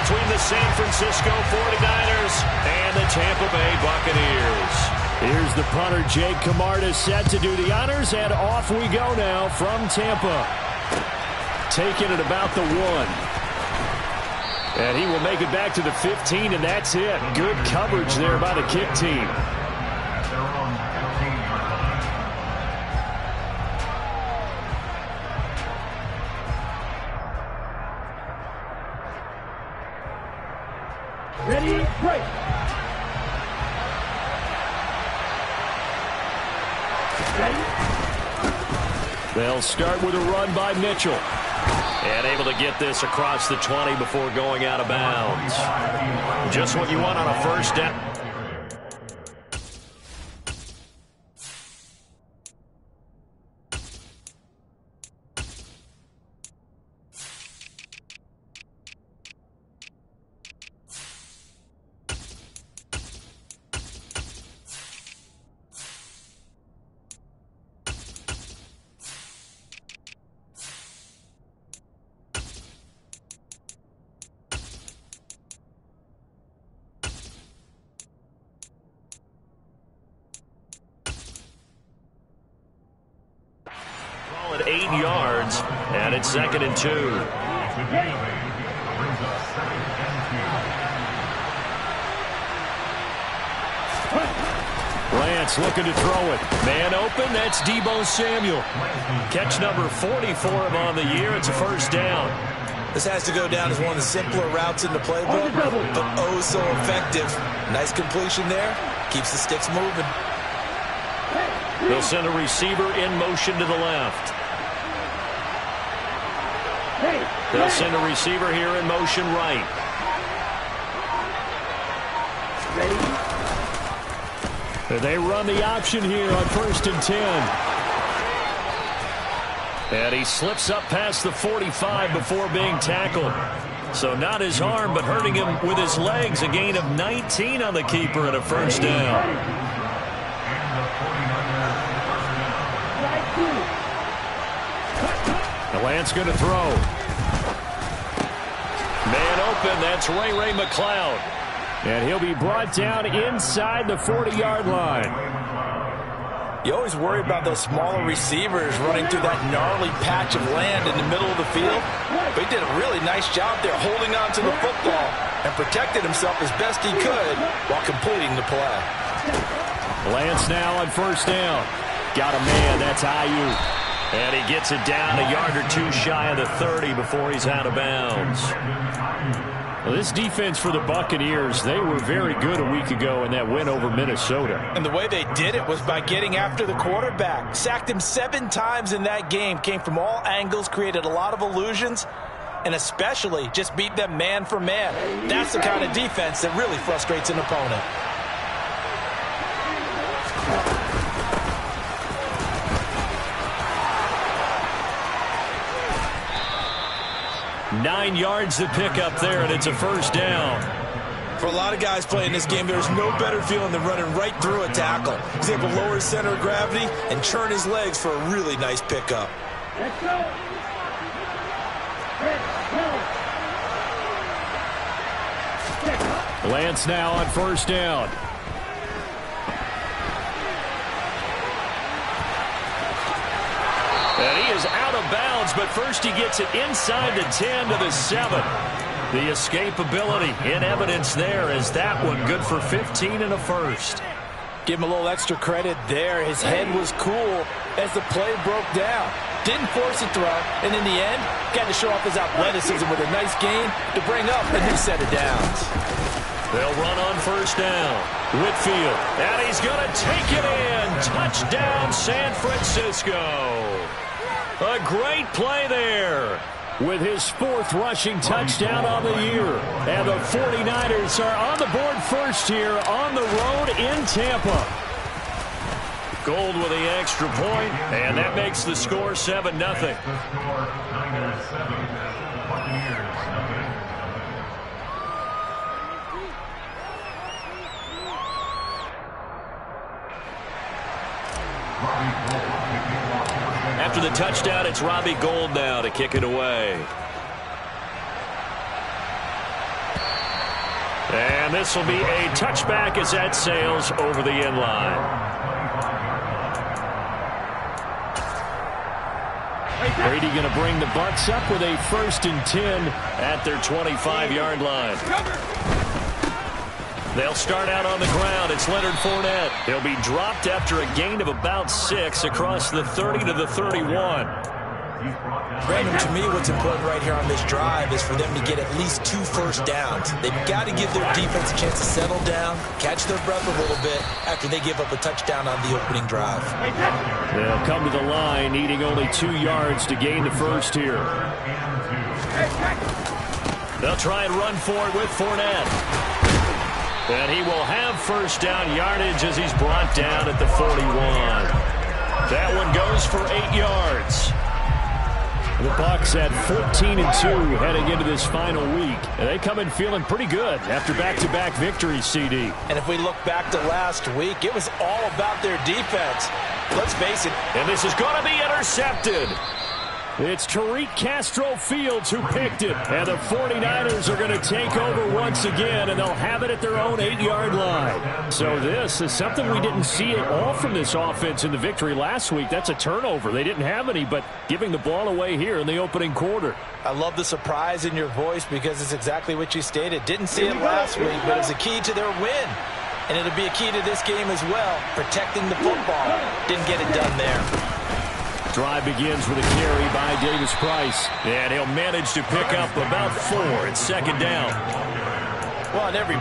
between the San Francisco 49ers and the Tampa Bay Buccaneers. Here's the punter, Jake Camarda, set to do the honors, and off we go now from Tampa. Taking it about the 1. And he will make it back to the 15, and that's it. Good coverage there by the kick team. Ready, break. They'll start with a run by Mitchell. And able to get this across the 20 before going out of bounds. Just what you want on a first down. Call it 8 yards, and it's 2nd and 2. Lance looking to throw it. Man open, that's Deebo Samuel. Catch number 40 for him on the year. It's a first down. This has to go down as one of the simpler routes in the playbook, but oh so effective. Nice completion there. Keeps the sticks moving. They'll send a receiver in motion to the left. They'll send a receiver here in motion right. They run the option here on 1st and 10. And he slips up past the 45 before being tackled. So not his arm, but hurting him with his legs. A gain of 19 on the keeper and a first down. Lance going to throw. Man open, that's Ray McCloud. And he'll be brought down inside the 40-yard line. You always worry about those smaller receivers running through that gnarly patch of land in the middle of the field. But he did a really nice job there holding on to the football and protected himself as best he could while completing the play. Lance now on 1st down. Got a man, that's Ayuk. And he gets it down a yard or 2 shy of the 30 before he's out of bounds. Well, this defense for the Buccaneers, they were very good a week ago in that win over Minnesota. And the way they did it was by getting after the quarterback. Sacked him 7 times in that game. Came from all angles, created a lot of illusions, and especially just beat them man for man. That's the kind of defense that really frustrates an opponent. 9 yards to pick up there, and it's a first down. For a lot of guys playing this game, there's no better feeling than running right through a tackle. He's able to lower his center of gravity and churn his legs for a really nice pickup. Let's go. Lance now on 1st down. And he is out of bounds, but first he gets it inside the 10 to the 7. The escapability in evidence there as that one good for 15 and a first. Give him a little extra credit there. His head was cool as the play broke down. Didn't force a throw, and in the end, got to show off his athleticism with a nice gain to bring up a new set of downs. They'll run on 1st down. Whitfield, and he's going to take it in. Touchdown, San Francisco. A great play there with his 4th rushing touchdown on the year. And the 49ers are on the board first here on the road in Tampa. Gold with the extra point, and that makes the score 7-0. After the touchdown, it's Robbie Gould now to kick it away. And this will be a touchback as that sails over the end line. Brady going to bring the Bucs up with a 1st and 10 at their 25-yard line. They'll start out on the ground. It's Leonard Fournette. He'll be dropped after a gain of about 6 across the 30 to the 31. Brandon, to me, what's important right here on this drive is for them to get at least 2 first downs. They've got to give their defense a chance to settle down, catch their breath a little bit after they give up a touchdown on the opening drive. They'll come to the line, needing only 2 yards to gain the first here. They'll try and run for it with Fournette. And he will have first down yardage as he's brought down at the 41. That one goes for 8 yards. The Bucs at 14-2 heading into this final week. And they come in feeling pretty good after back-to-back victories, CD. And if we look back to last week, it was all about their defense. Let's face it. And this is going to be intercepted. It's Tariq Castro Fields who picked it. And the 49ers are going to take over once again, and they'll have it at their own 8-yard line. So this is something we didn't see at all from this offense in the victory last week. That's a turnover. They didn't have any, but giving the ball away here in the opening quarter. I love the surprise in your voice because it's exactly what you stated. Didn't see it last week, but it's a key to their win. And it'll be a key to this game as well, protecting the football. Didn't get it done there. Drive begins with a carry by Davis Price. And he'll manage to pick up about 4. It's 2nd down. Well, on every...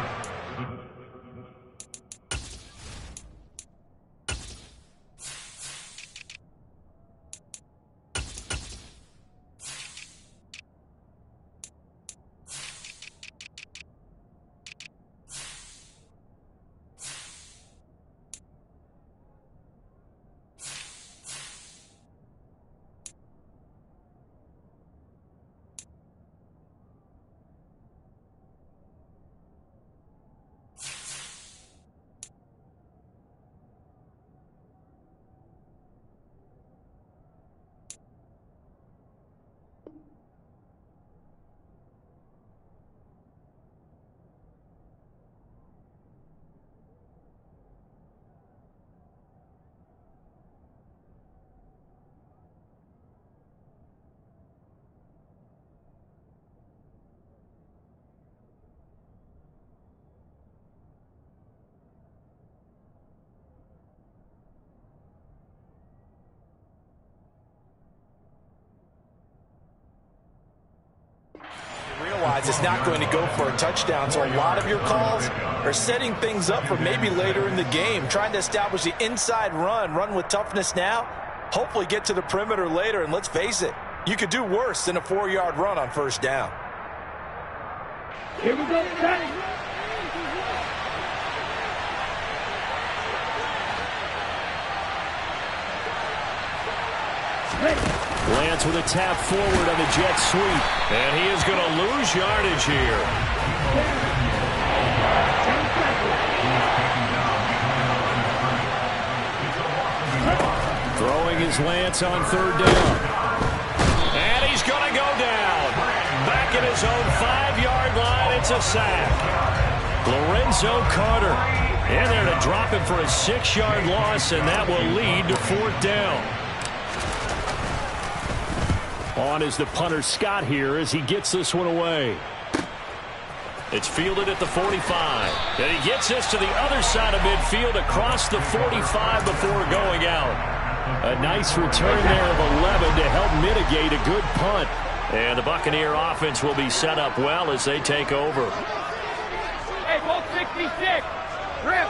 It's not going to go for a touchdown, so a lot of your calls are setting things up for maybe later in the game, trying to establish the inside run with toughness now, hopefully get to the perimeter later, and let's face it, you could do worse than a 4-yard run on first down. Here we go, Lance with a tap forward on the jet sweep. And he is going to lose yardage here. Throwing his Lance on 3rd down. And he's going to go down. Back at his own 5-yard line, it's a sack. Lorenzo Carter in there to drop him for a 6-yard loss, and that will lead to 4th down. On is the punter Scott here as he gets this one away. It's fielded at the 45. And he gets this to the other side of midfield across the 45 before going out. A nice return there of 11 to help mitigate a good punt. And the Buccaneer offense will be set up well as they take over. Hey, ball 66. Rip.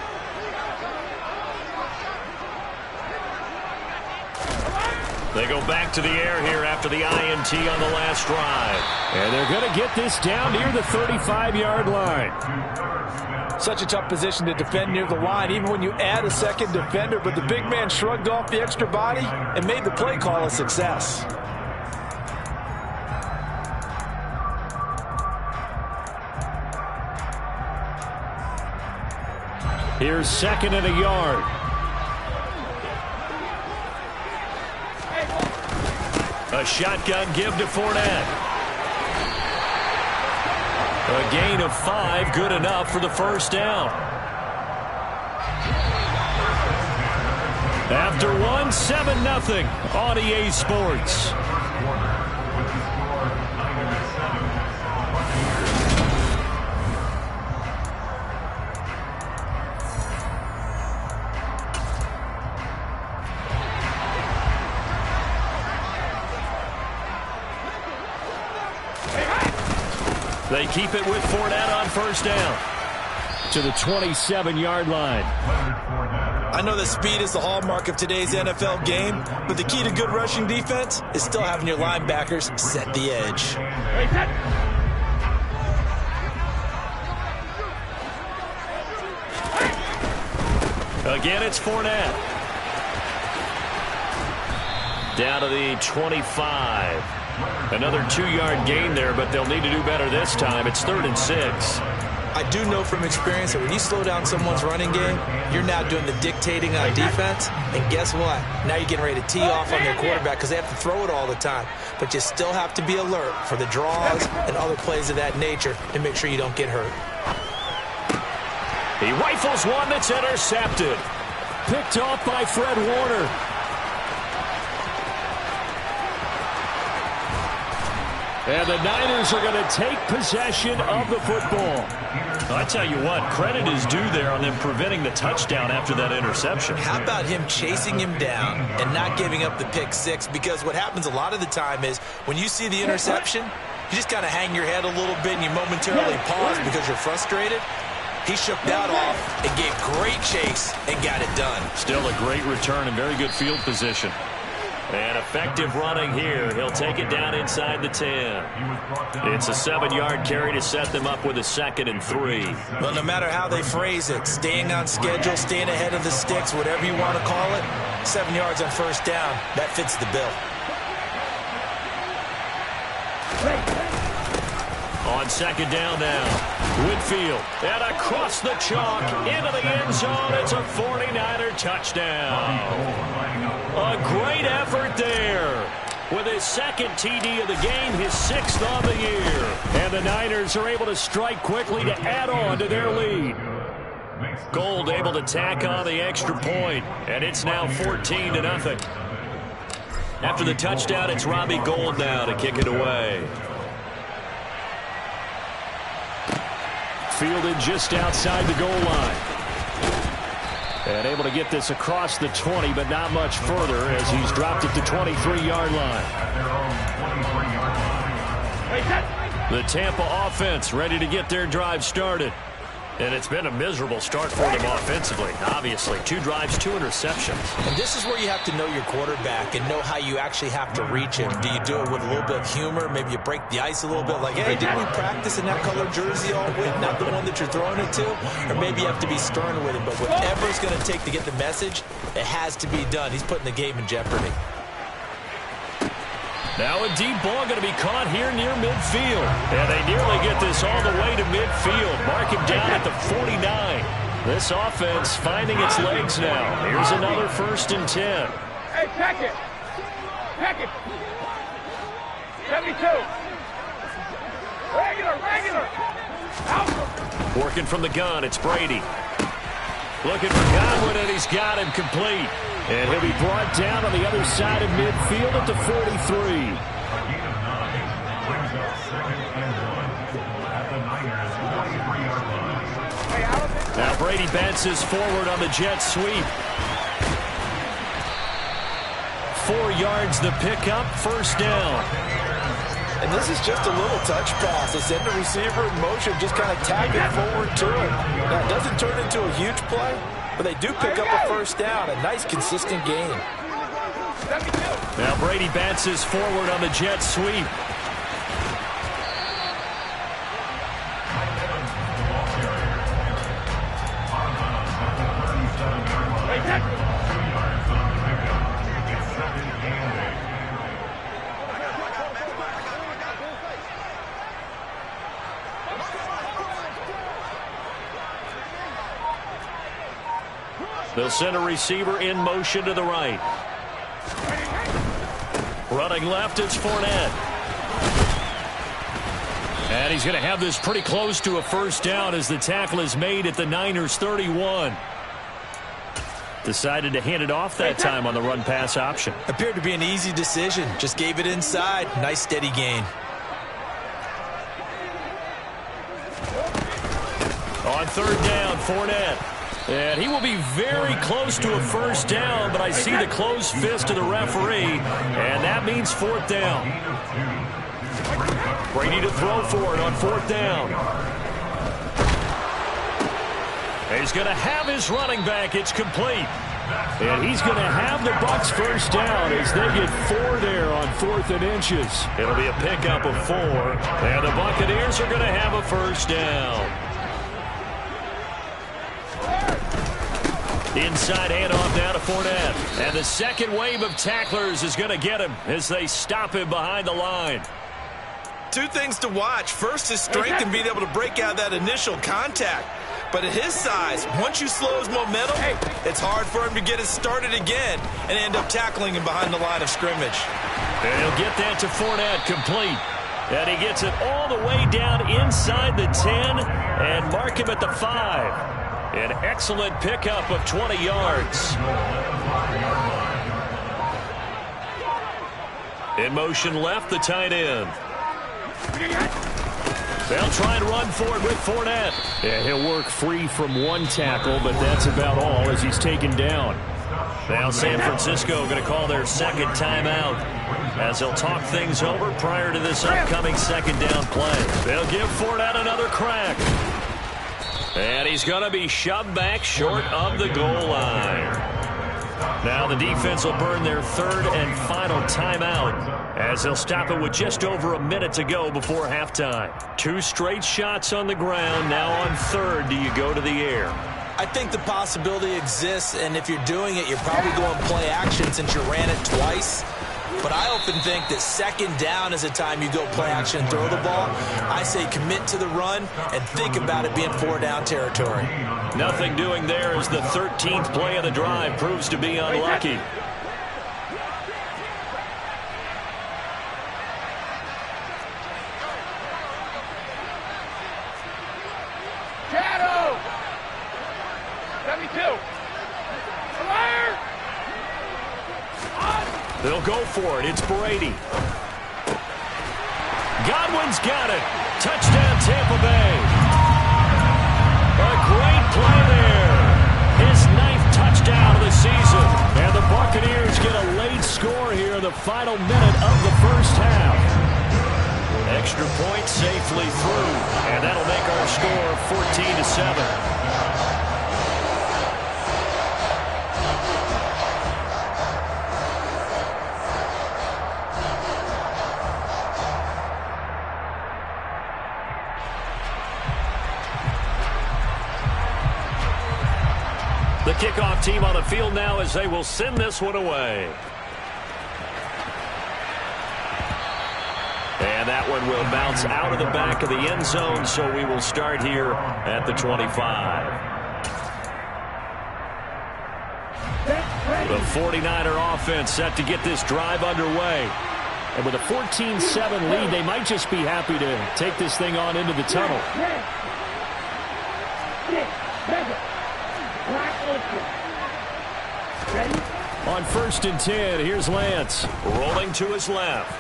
They go back to the air here after the INT on the last drive. And they're going to get this down near the 35-yard line. Such a tough position to defend near the line, even when you add a second defender. But the big man shrugged off the extra body and made the play call a success. Here's 2nd and a yard. A shotgun give to Fournette. A gain of 5, good enough for the first down. After 1, 7-0 on EA Sports. They keep it with Fournette on first down to the 27-yard line. I know that speed is the hallmark of today's NFL game, but the key to good rushing defense is still having your linebackers set the edge. Again, it's Fournette. Down to the 25. Another 2-yard gain there, but they'll need to do better this time. It's 3rd and 6. I do know from experience that when you slow down someone's running game, you're now doing the dictating on defense. And guess what? Now you're getting ready to tee off on their quarterback because they have to throw it all the time. But you still have to be alert for the draws and other plays of that nature to make sure you don't get hurt. He rifles one that's intercepted. Picked off by Fred Warner. And the Niners are going to take possession of the football. I tell you what, credit is due there on them preventing the touchdown after that interception. How about him chasing him down and not giving up the pick six? Because what happens a lot of the time is when you see the interception, you just kind of hang your head a little bit and you momentarily pause because you're frustrated. He shook that off and gave great chase and got it done. Still a great return and very good field position. And effective running here. He'll take it down inside the 10. It's a 7-yard carry to set them up with a 2nd and 3. Well, no matter how they phrase it, staying on schedule, staying ahead of the sticks, whatever you want to call it, 7 yards on first down, that fits the bill. On 2nd down now, Whitfield, and across the chalk, into the end zone. It's a 49er touchdown. A great effort there. With his 2nd TD of the game, his 6th on the year. And the Niners are able to strike quickly to add on to their lead. Gold able to tack on the extra point, and it's now 14-0. After the touchdown, it's Robbie Gould now to kick it away. Fielded just outside the goal line. And able to get this across the 20, but not much further as he's dropped it to 23-yard line. The Tampa offense ready to get their drive started. And it's been a miserable start for them offensively. Obviously, 2 drives, 2 interceptions. And this is where you have to know your quarterback and know how you actually have to reach him. Do you do it with a little bit of humor? Maybe you break the ice a little bit like, hey, didn't we practice in that colored jersey all week? Not the one that you're throwing it to? Or maybe you have to be stern with him. But whatever it's going to take to get the message, it has to be done. He's putting the game in jeopardy. Now a deep ball going to be caught here near midfield. And they nearly get this all the way to midfield. Mark him down at the 49. This offense finding its legs now. Here's another 1st and 10. Hey, check it. Check it. 72. Regular. Out. Working from the gun, it's Brady. Looking for Godwin, and he's got him complete. And he'll be brought down on the other side of midfield at the 43. Now Brady bounces forward on the jet sweep. 4 yards the pickup, 1st down. And this is just a little touch pass. They send the receiver in motion, just kind of tag it forward to him. Now, it doesn't turn into a huge play, but they do pick up a 1st down. A nice, consistent gain. Now Brady bounces forward on the jet sweep. They'll send a receiver in motion to the right. Running left, it's Fournette. And he's going to have this pretty close to a first down as the tackle is made at the Niners 31. Decided to hand it off that time on the run-pass option. Appeared to be an easy decision. Just gave it inside. Nice steady gain. On third down, Fournette. And he will be very close to a first down, but I see the closed fist of the referee, and that means fourth down. Brady to throw for it on fourth down. He's going to have his running back. It's complete. And he's going to have the Bucs first down as they get 4 there on 4th and inches. It'll be a pickup of 4, and the Buccaneers are going to have a first down. Inside handoff now to Fournette. And the second wave of tacklers is going to get him as they stop him behind the line. 2 things to watch. First, his strength and being able to break out that initial contact. But at his size, once you slow his momentum, it's hard for him to get it started again and end up tackling him behind the line of scrimmage. And he'll get that to Fournette, complete. And he gets it all the way down inside the 10 and mark him at the 5. An excellent pickup of 20 yards. In motion left, the tight end. They'll try and run for it with Fournette. Yeah, he'll work free from one tackle, but that's about all as he's taken down. Now San Francisco going to call their second timeout as they'll talk things over prior to this upcoming second down play. They'll give Fournette another crack. And he's going to be shoved back short of the goal line. Now the defense will burn their third and final timeout as they'll stop it with just over a minute to go before halftime. 2 straight shots on the ground. Now on third, do you go to the air? I think the possibility exists, and if you're doing it, you're probably going play action since you ran it twice. But I often think that second down is a time you go play action and throw the ball. I say commit to the run and think about it being 4-down territory. Nothing doing there as the 13th play of the drive proves to be unlucky. Shadow! 72! Alert! They'll go for it. It's Brady. Godwin's got it. Touchdown, Tampa Bay. A great play there. His 9th touchdown of the season. And the Buccaneers get a late score here in the final minute of the first half. Extra point safely through. And that'll make our score 14-7. The kickoff team on the field now as they will send this one away. And that one will bounce out of the back of the end zone, so we will start here at the 25. The 49er offense set to get this drive underway. And with a 14-7 lead, they might just be happy to take this thing on into the tunnel. On 1st and 10, here's Lance. Rolling to his left.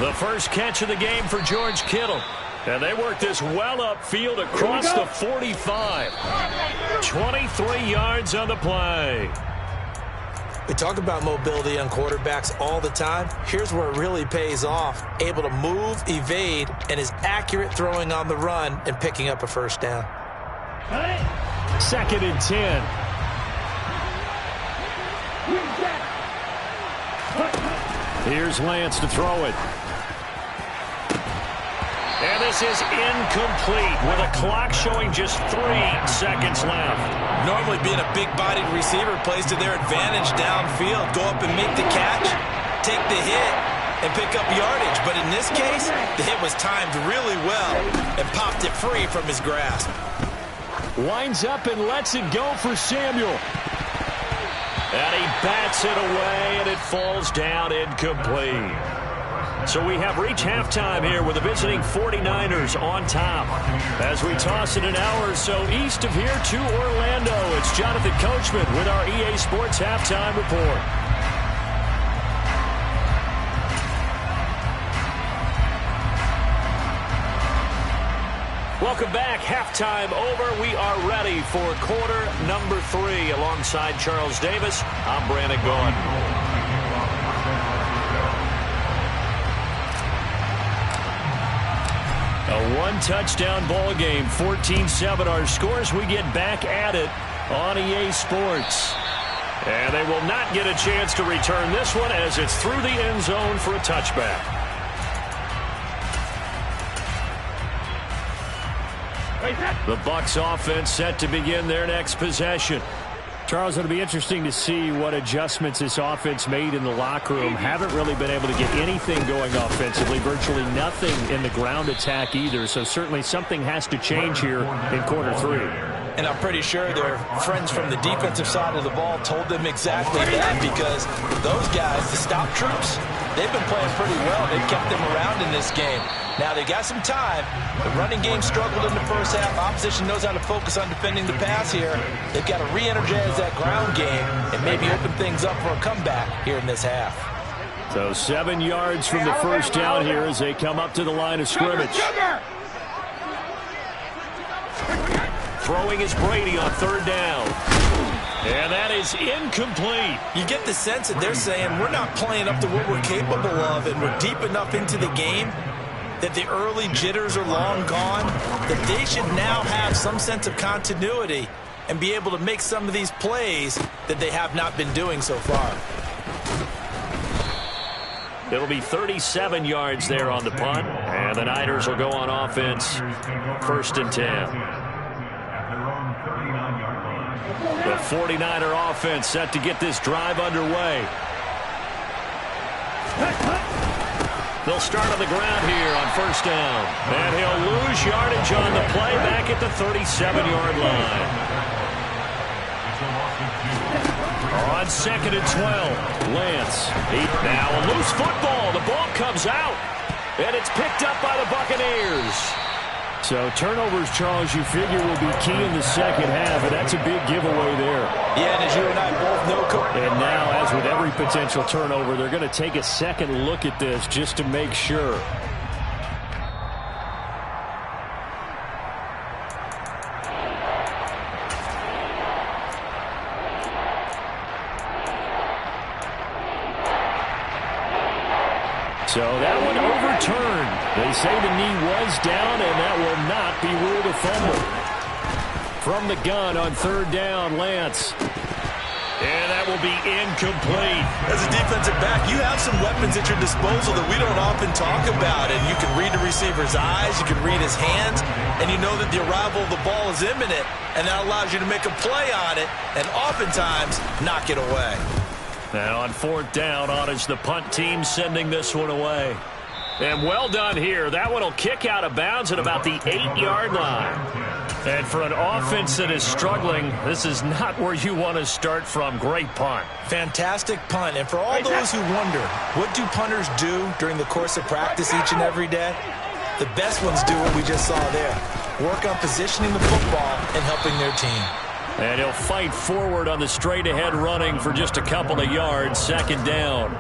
The first catch of the game for George Kittle. And they work this well upfield across the 45. 23 yards on the play. We talk about mobility on quarterbacks all the time. Here's where it really pays off. Able to move, evade, and is accurate throwing on the run and picking up a first down. 2nd and 10. Here's Lance to throw it. And this is incomplete with a clock showing just 3 seconds left. Normally being a big-bodied receiver plays to their advantage downfield. Go up and make the catch, take the hit, and pick up yardage. But in this case, the hit was timed really well and popped it free from his grasp. Winds up and lets it go for Samuel. And he bats it away, and it falls down incomplete. So we have reached halftime here with the visiting 49ers on top. As we toss it an hour or so east of here to Orlando, it's Jonathan Coachman with our EA Sports Halftime Report. Welcome back. Halftime over. We are ready for quarter number 3. Alongside Charles Davis, I'm Brandon Gordon. A one-touchdown ball game, 14-7 our scores. We get back at it on EA Sports. And they will not get a chance to return this one as it's through the end zone for a touchback. The Bucs offense set to begin their next possession. Charles, it'll be interesting to see what adjustments this offense made in the locker room. Haven't really been able to get anything going offensively, virtually nothing in the ground attack either. So certainly something has to change here in quarter 3. And I'm pretty sure their friends from the defensive side of the ball told them exactly that, because those guys, the stop troops, they've been playing pretty well. They've kept them around in this game. Now they got some time. The running game struggled in the first half. Opposition knows how to focus on defending the pass here. They've got to re-energize that ground game and maybe open things up for a comeback here in this half. So 7 yards from the first down here as they come up to the line of scrimmage. Throwing is Brady on third down. And that is incomplete. You get the sense that they're saying we're not playing up to what we're capable of, and we're deep enough into the game that the early jitters are long gone, that they should now have some sense of continuity and be able to make some of these plays that they have not been doing so far. It'll be 37 yards there on the punt, and the Niners will go on offense, 1st and 10. The 49er offense set to get this drive underway. They'll start on the ground here on 1st down. And he'll lose yardage on the play back at the 37-yard line. On 2nd and 12, Lance. Now a loose football. The ball comes out. And it's picked up by the Buccaneers. So turnovers, Charles, you figure will be key in the second half, and that's a big giveaway there. Yeah, and as you and I both know, Coach. And now, as with every potential turnover, they're going to take a second look at this just to make sure. So that one overturned. They say the knee was down, and that will not be ruled a fumble. From the gun on 3rd down, Lance. And that will be incomplete. As a defensive back, you have some weapons at your disposal that we don't often talk about. And you can read the receiver's eyes, you can read his hands, and you know that the arrival of the ball is imminent, and that allows you to make a play on it and oftentimes knock it away. Now on 4th down, on is the punt team sending this one away. And well done here. That one will kick out of bounds at about the 8-yard line. And for an offense that is struggling, this is not where you want to start from. Great punt. Fantastic punt. And for all those who wonder, what do punters do during the course of practice each and every day? The best ones do what we just saw there. Work on positioning the football and helping their team. And he'll fight forward on the straight-ahead running for just a couple of yards. 2nd down.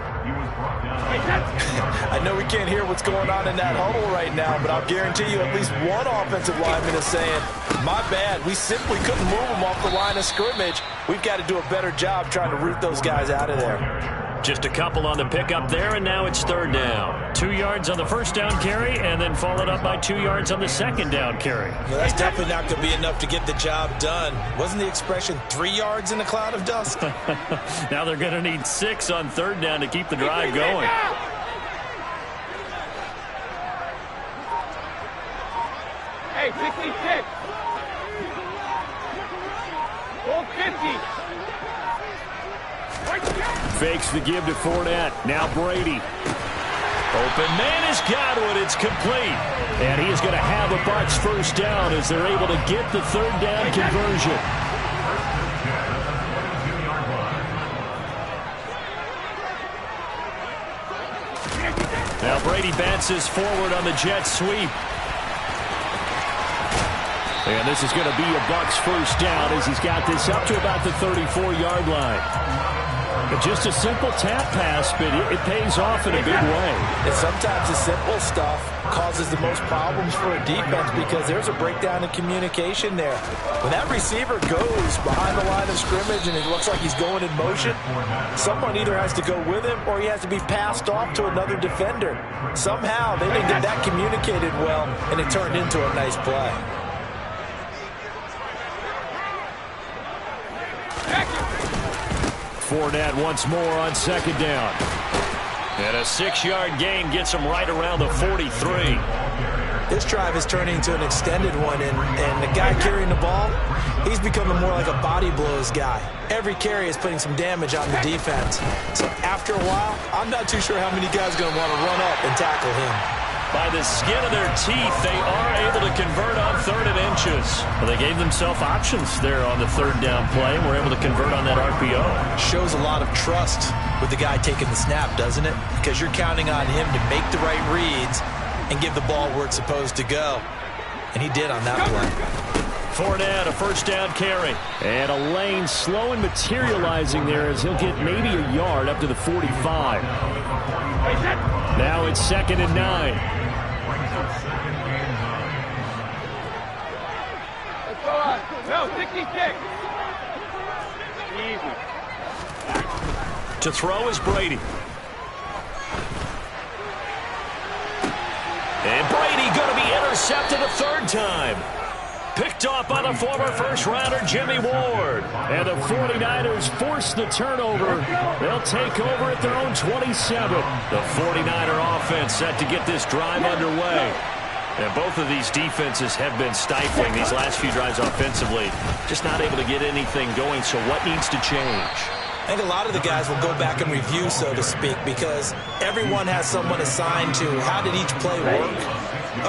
I know we can't hear what's going on in that huddle right now, but I'll guarantee you at least one offensive lineman is saying, my bad, we simply couldn't move them off the line of scrimmage. We've got to do a better job trying to root those guys out of there. Just a couple on the pickup there, and now it's 3rd down. 2 yards on the 1st down carry, and then followed up by 2 yards on the 2nd down carry. Well, that's definitely not going to be enough to get the job done. Wasn't the expression 3 yards in a cloud of dust? Now they're going to need 6 on 3rd down to keep the drive going. Hey, 66. Hold 50. Fakes the give to Fournette. Now Brady. Open man has got one. It's complete. And he is going to have a Bucs 1st down as they're able to get the 3rd down conversion. Now Brady bounces forward on the jet sweep. And this is going to be a Bucs first down as he's got this up to about the 34-yard line. But just a simple tap pass, but it pays off in a big way. And sometimes the simple stuff causes the most problems for a defense because there's a breakdown in communication there. When that receiver goes behind the line of scrimmage and it looks like he's going in motion, someone either has to go with him or he has to be passed off to another defender. Somehow they didn't get that communicated well, and it turned into a nice play. Fournette once more on second down. And a 6-yard gain gets him right around the 43. This drive is turning into an extended one, and the guy carrying the ball, he's becoming more like a body blows guy. Every carry is putting some damage on the defense. So after a while, I'm not too sure how many guys are going to want to run up and tackle him. By the skin of their teeth, they are able to convert on 3rd and inches. Well, they gave themselves options there on the 3rd down play and were able to convert on that RPO. Shows a lot of trust with the guy taking the snap, doesn't it? Because you're counting on him to make the right reads and give the ball where it's supposed to go. And he did on that play. Fournette, a first down carry. And a lane slow and materializing there as he'll get maybe a yard up to the 45. Now it's 2nd and 9. No, 66. Easy. To throw is Brady. And Brady going to be intercepted a 3rd time. Picked off by the former first-rounder Jimmy Ward. And the 49ers force the turnover. They'll take over at their own 27. The 49er offense set to get this drive underway. And both of these defenses have been stifling these last few drives offensively. Just not able to get anything going, so what needs to change? I think a lot of the guys will go back and review, so to speak, because everyone has someone assigned to how did each play work.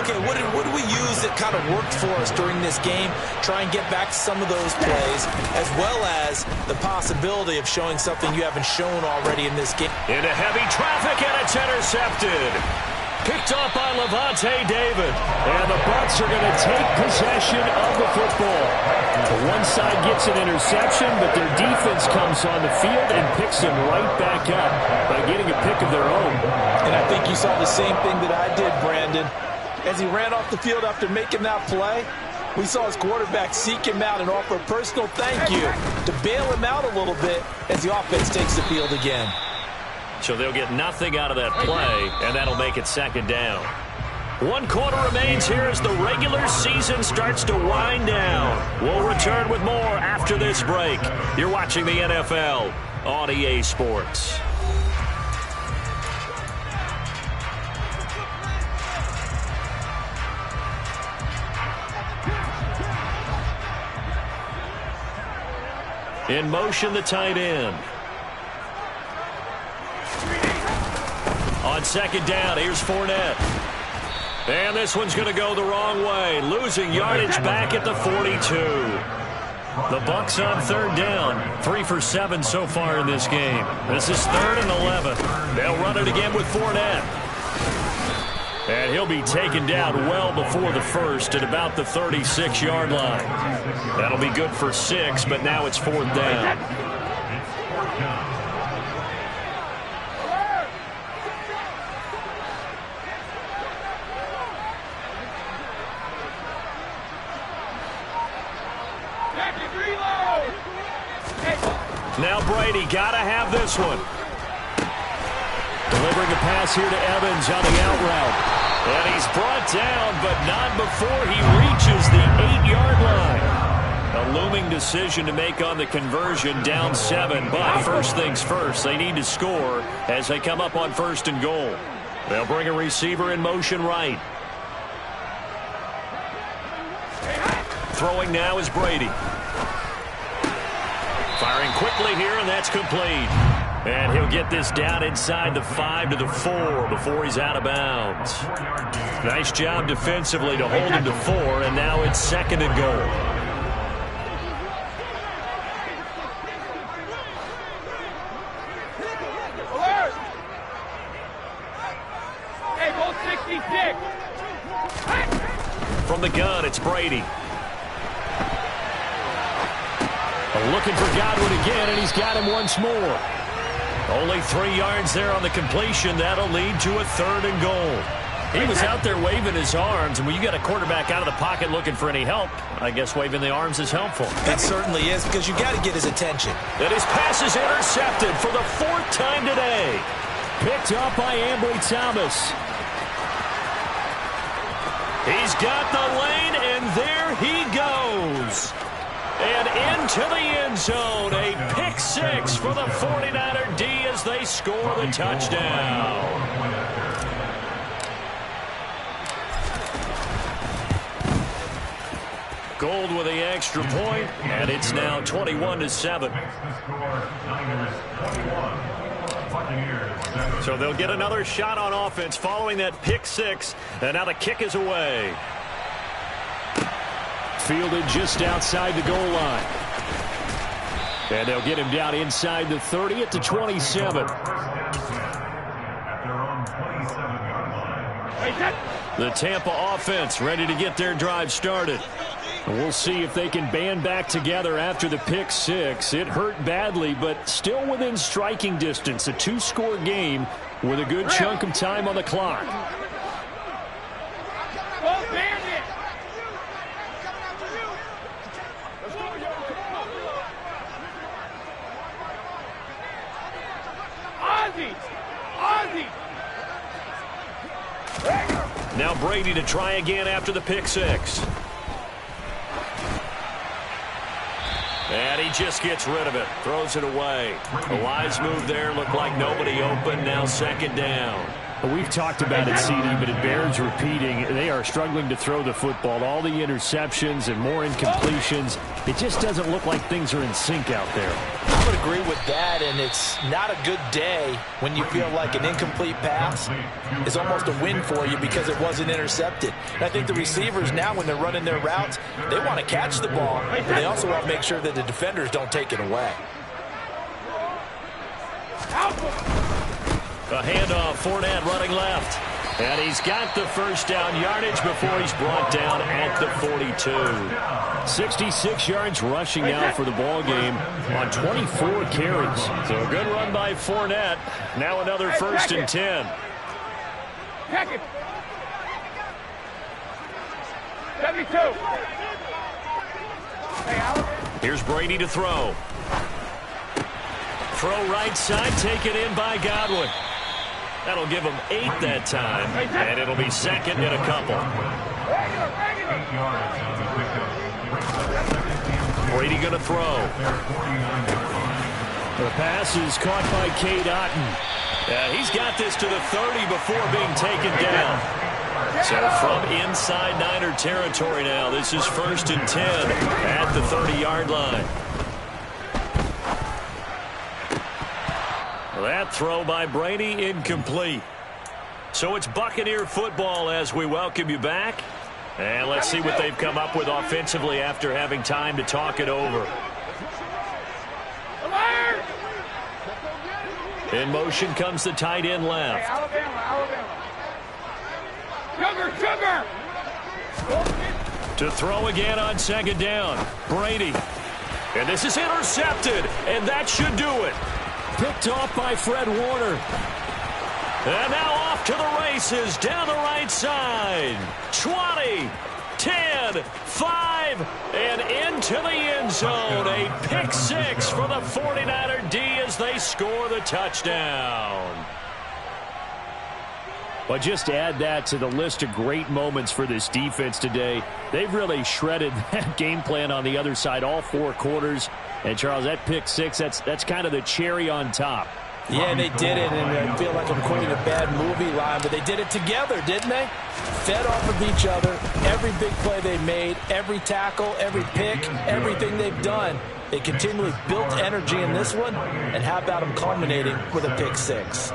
Okay, what did we use that kind of worked for us during this game? Try and get back some of those plays, as well as the possibility of showing something you haven't shown already in this game. Into heavy traffic, and it's intercepted. Picked off by Levante David. And the Bucs are going to take possession of the football. The one side gets an interception, but their defense comes on the field and picks them right back up by getting a pick of their own. And I think you saw the same thing that I did, Brandon. As he ran off the field after making that play, we saw his quarterback seek him out and offer a personal thank you to bail him out a little bit as the offense takes the field again. So they'll get nothing out of that play, and that'll make it 2nd down. 1 quarter remains here as the regular season starts to wind down. We'll return with more after this break. You're watching the NFL on EA Sports. In motion, the tight end. On 2nd down, here's Fournette. And this one's going to go the wrong way. Losing yardage back at the 42. The Bucs on 3rd down. 3 for 7 so far in this game. This is 3rd and 11. They'll run it again with Fournette. And he'll be taken down well before the first at about the 36-yard line. That'll be good for 6, but now it's 4th down. Now Brady got to have this one. Delivering a pass here to Evans on the out route. And he's brought down, but not before he reaches the 8-yard line. A looming decision to make on the conversion, down 7. But first things first, they need to score as they come up on 1st and goal. They'll bring a receiver in motion right. Throwing now is Brady. Firing quickly here, and that's complete. And he'll get this down inside the 5 to the 4 before he's out of bounds. Nice job defensively to hold him to 4, and now it's 2nd and goal. From the gun, it's Brady. Looking for Godwin again, and he's got him once more. Only 3 yards there on the completion. That'll lead to a 3rd and goal. He was out there waving his arms, and when you got a quarterback out of the pocket looking for any help, I guess waving the arms is helpful. It certainly is, because you got to get his attention. And his pass is intercepted for the 4th time today. Picked up by Ambry Thomas. He's got the lane, and there he goes. And into the end zone, a pick 6 for the 49er D as they score the touchdown. Gold with the extra point, and it's now 21-7. So they'll get another shot on offense following that pick 6, and now the kick is away. Fielded just outside the goal line. And they'll get him down inside the 30 at the 27. The Tampa offense ready to get their drive started. We'll see if they can band back together after the pick 6. It hurt badly, but still within striking distance. A 2-score game with a good chunk of time on the clock. Now Brady to try again after the pick 6. And he just gets rid of it. Throws it away. A wise move there. Looked like nobody open. Now 2nd down. We've talked about it, CD, but it bears repeating. They are struggling to throw the football. All the interceptions and more incompletions. It just doesn't look like things are in sync out there. I would agree with that, and it's not a good day when you feel like an incomplete pass is almost a win for you because it wasn't intercepted. And I think the receivers now, when they're running their routes, they want to catch the ball, but they also want to make sure that the defenders don't take it away. A handoff, Fournette running left. And he's got the first down yardage before he's brought down at the 42. 66 yards rushing now for the ball game on 24 carries. So a good run by Fournette. Now another 1st and 10. Check it. 72. Here's Brady to throw. Throw right side, taken in by Godwin. That'll give him 8 that time, and it'll be 2nd and a couple. Brady going to throw. The pass is caught by Cade Otton. He's got this to the 30 before being taken down. So from inside Niner territory now, this is 1st and 10 at the 30-yard line. That throw by Brady incomplete. So it's Buccaneer football as we welcome you back. And let's see what they've come up with offensively after having time to talk it over. In motion comes the tight end left. Sugar! To throw again on 2nd down. Brady. And this is intercepted. And that should do it. Picked off by Fred Warner. And now off to the races down the right side. 20, 10, 5, and into the end zone. A pick 6 for the 49er D as they score the touchdown. But just to add that to the list of great moments for this defense today, they've really shredded that game plan on the other side all 4 quarters. And, Charles, that pick 6, that's kind of the cherry on top. Yeah, they did it, and I feel like I'm quoting a bad movie line, but they did it together, didn't they? Fed off of each other, every big play they made, every tackle, every pick, everything they've done. They continually built energy in this one, and how about them culminating with a pick 6?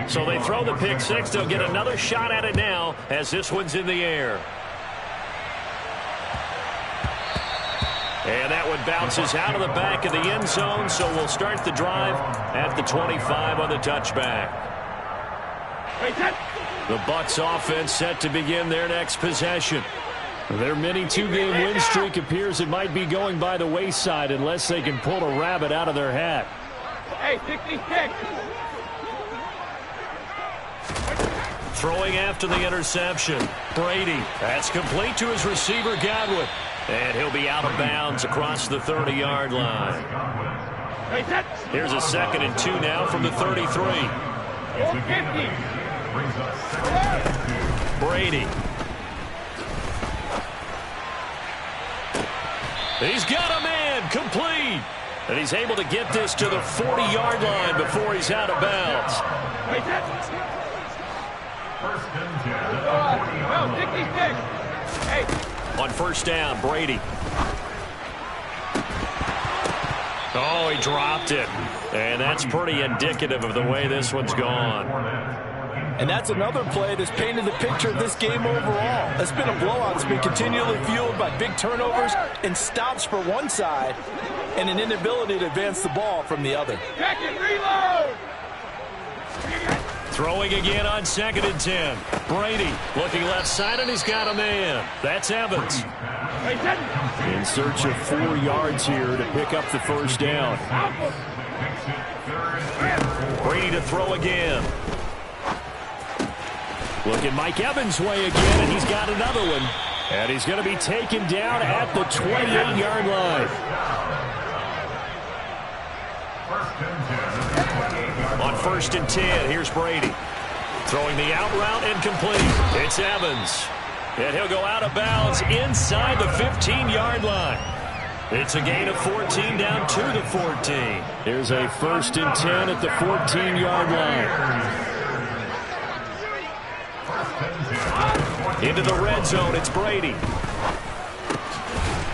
So they throw the pick 6. They'll get another shot at it now as this one's in the air. And that one bounces out of the back of the end zone, so we'll start the drive at the 25 on the touchback. The Bucs offense set to begin their next possession. Their mini two-game win streak appears it might be going by the wayside unless they can pull a rabbit out of their hat. Hey, 66. Throwing after the interception. Brady. That's complete to his receiver, Godwin. And he'll be out of bounds across the 30-yard line. Here's a 2nd and 2 now from the 33. 50. Brady. He's got a man, complete. And he's able to get this to the 40-yard line before he's out of bounds. No, 66. Hey. On first down, Brady. Oh, he dropped it. And that's pretty indicative of the way this one's gone. And that's another play that's painted the picture of this game overall. It's been a blowout. It's been continually fueled by big turnovers and stops for one side and an inability to advance the ball from the other. Second reload. Throwing again on 2nd and 10. Brady looking left side, and he's got a man. That's Evans. In search of 4 yards here to pick up the first down. Brady to throw again. Looking Mike Evans' way again, and he's got another one. And he's going to be taken down at the 28-yard line. On 1st and 10, here's Brady. Throwing the out route and complete. It's Evans. And he'll go out of bounds inside the 15-yard line. It's a gain of 14 down to the 14. Here's a 1st and 10 at the 14-yard line. Into the red zone, it's Brady.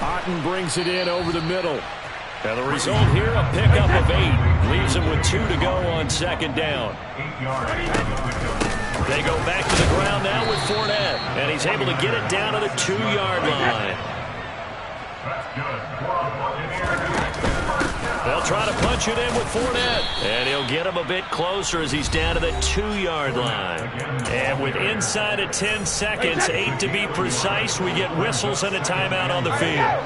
Otten brings it in over the middle. And the result here, a pickup of 8. Leaves him with 2 to go on 2nd down. They go back to the ground now with Fournette. And he's able to get it down to the 2-yard line. They'll try to punch it in with Fournette. And he'll get him a bit closer as he's down to the 2-yard line. And with inside of 10 seconds, 8 to be precise, we get whistles and a timeout on the field.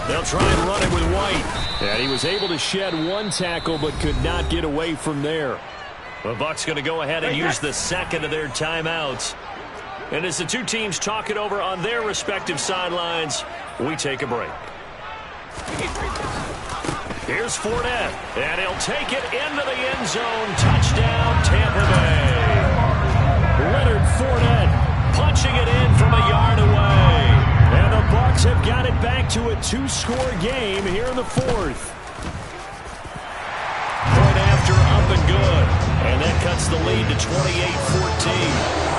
They'll try and run it with White. And he was able to shed 1 tackle but could not get away from there. The Bucs going to go ahead and use the 2nd of their timeouts. And as the two teams talk it over on their respective sidelines, we take a break. Here's Fournette, and he'll take it into the end zone. Touchdown, Tampa Bay. Leonard Fournette punching it in from a yard away. And the Bucs have got it back to a 2-score game here in the 4th. Point after, up and good. And that cuts the lead to 28-14.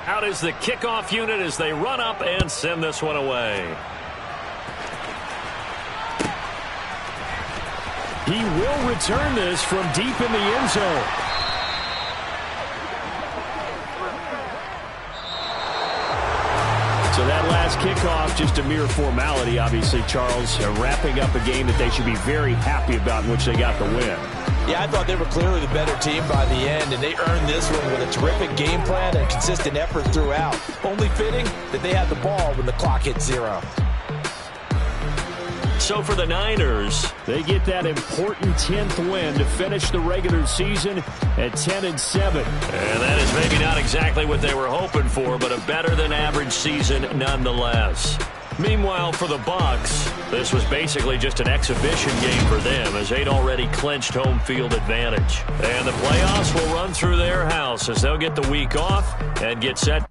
Out is the kickoff unit as they run up and send this one away. He will return this from deep in the end zone. So that last kickoff, just a mere formality, obviously, Charles, wrapping up a game that they should be very happy about in which they got the win. Yeah, I thought they were clearly the better team by the end, and they earned this one with a terrific game plan and consistent effort throughout. Only fitting that they had the ball when the clock hit 0. So for the Niners, they get that important 10th win to finish the regular season at 10-7. And that is maybe not exactly what they were hoping for, but a better than average season nonetheless. Meanwhile, for the Bucs, this was basically just an exhibition game for them as they'd already clinched home field advantage. And the playoffs will run through their house as they'll get the week off and get set.